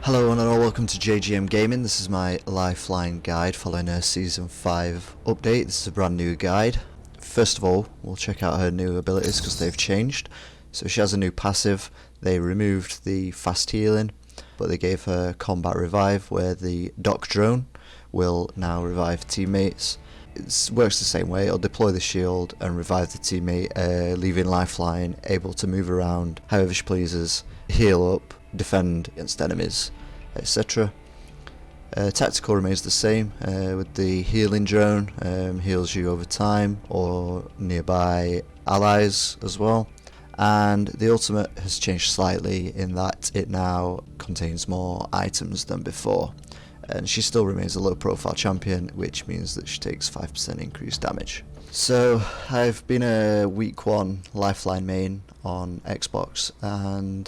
Hello and welcome to JGM Gaming. This is my Lifeline guide following her Season 5 update. This is a brand new guide. First of all, we'll check out her new abilities because they've changed. So she has a new passive. They removed the fast healing, but they gave her combat revive where the dock drone will now revive teammates. It works the same way. It'll deploy the shield and revive the teammate, leaving Lifeline able to move around however she pleases, heal up, defend against enemies, etc. Tactical remains the same with the healing drone, heals you over time or nearby allies as well. And the ultimate has changed slightly in that it now contains more items than before, and she still remains a low profile champion, which means that she takes 5% increased damage. So I've been a week 1 Lifeline main on Xbox, and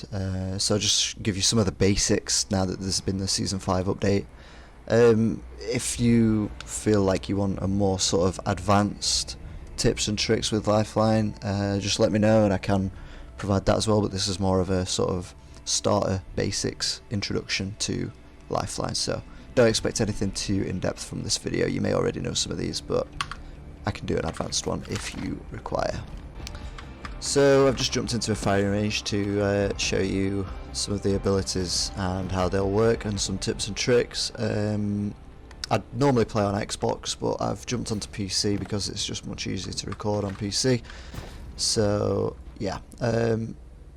so I'll just give you some of the basics now that there's been the Season 5 update. If you feel like you want a more sort of advanced tips and tricks with Lifeline, just let me know and I can provide that as well, but this is more of a sort of starter basics introduction to Lifeline, so don't expect anything too in-depth from this video. You may already know some of these, but I can do an advanced one if you require. So I've just jumped into a firing range to show you some of the abilities and how they'll work and some tips and tricks. I'd normally play on Xbox, but I've jumped onto PC because it's just much easier to record on PC. So yeah,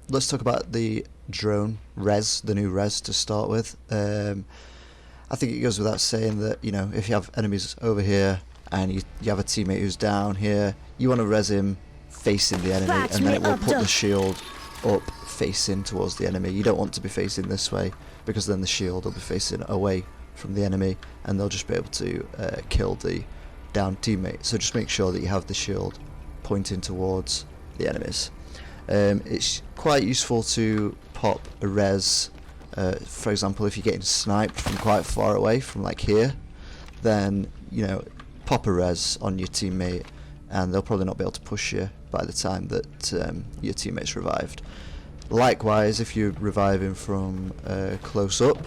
let's talk about the drone res, the new res to start with. I think it goes without saying that, you know, if you have enemies over here and you have a teammate who's down here, you want to res him facing the enemy, and then it will put the shield up facing towards the enemy. You don't want to be facing this way, because then the shield will be facing away from the enemy and they'll just be able to kill the down teammate. So just make sure that you have the shield pointing towards the enemies. It's quite useful to pop a res, for example if you're getting sniped from quite far away, from like here, then you know, pop a res on your teammate and they'll probably not be able to push you by the time that your teammate's revived. Likewise, if you're reviving from close up,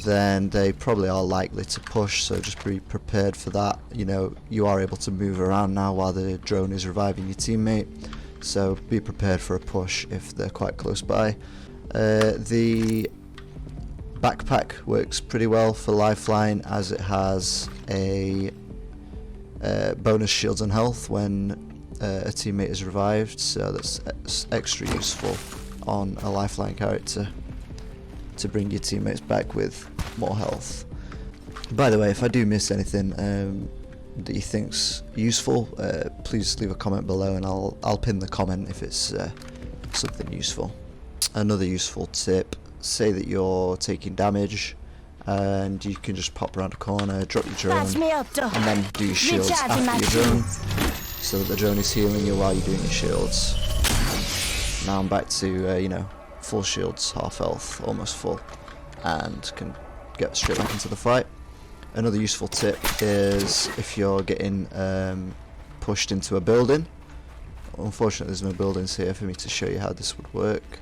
then they probably are likely to push, so just be prepared for that. You know, you are able to move around now while the drone is reviving your teammate, so be prepared for a push if they're quite close by. The backpack works pretty well for Lifeline, as it has a bonus shields and health when a teammate is revived, so that's extra useful on a Lifeline character to bring your teammates back with more health. By the way, if I do miss anything that you think's useful, please leave a comment below and I'll pin the comment if it's something useful. Another useful tip: say that you're taking damage and you can just pop around a corner, drop your drone, and then do your shields after your drone, so that the drone is healing you while you're doing your shields. Now I'm back to you know, full shields, half health, almost full, and can get straight back into the fight. Another useful tip is if you're getting pushed into a building. Unfortunately there's no buildings here for me to show you how this would work,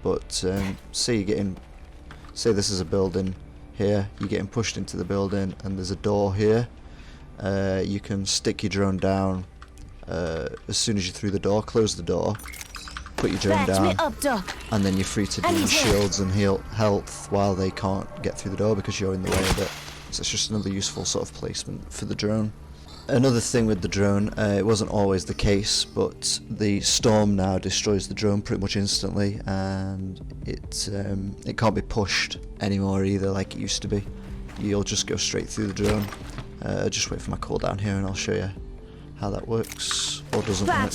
but say this is a building here, you're getting pushed into the building and there's a door here. You can stick your drone down as soon as you're through the door, close the door, put your drone down, and then you're free to do your shields and heal health while they can't get through the door because you're in the way of it. So it's just another useful sort of placement for the drone. Another thing with the drone, it wasn't always the case, but the storm now destroys the drone pretty much instantly, and it can't be pushed anymore either like it used to be. You'll just go straight through the drone. Just wait for my cooldown here and I'll show you how that works, or doesn't work.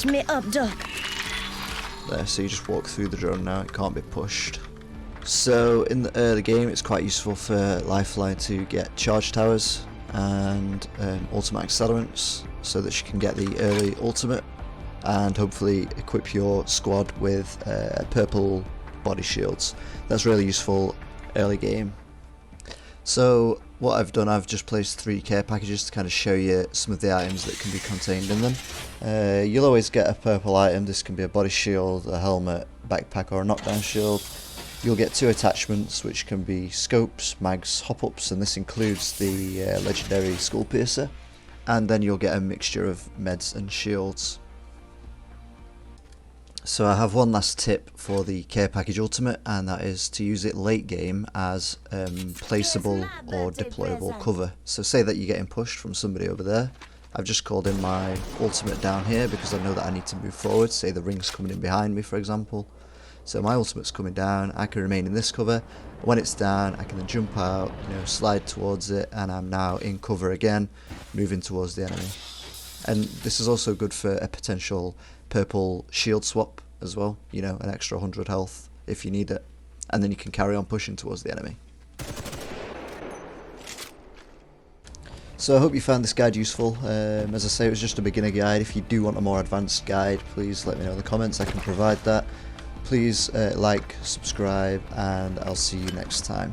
There, so you just walk through the drone now, it can't be pushed. So in the early game it's quite useful for Lifeline to get charge towers and ultimate accelerants, so that she can get the early ultimate and hopefully equip your squad with purple body shields. That's really useful early game. So what I've done, I've just placed 3 care packages to kind of show you some of the items that can be contained in them. You'll always get a purple item. This can be a body shield, a helmet, backpack or a knockdown shield. You'll get 2 attachments, which can be scopes, mags, hop-ups, and this includes the legendary skull piercer. And then you'll get a mixture of meds and shields. So I have one last tip for the care package ultimate, and that is to use it late game as placeable or deployable cover. So say that you're getting pushed from somebody over there. I've just called in my ultimate down here because I know that I need to move forward. Say the ring's coming in behind me, for example. So my ultimate's coming down, I can remain in this cover. When it's down, I can then jump out, slide towards it, and I'm now in cover again, moving towards the enemy. And this is also good for a potential purple shield swap as well, an extra 100 health if you need it. And then you can carry on pushing towards the enemy. So I hope you found this guide useful. As I say, it was just a beginner guide. If you do want a more advanced guide, please let me know in the comments, I can provide that. Please like, subscribe, and I'll see you next time.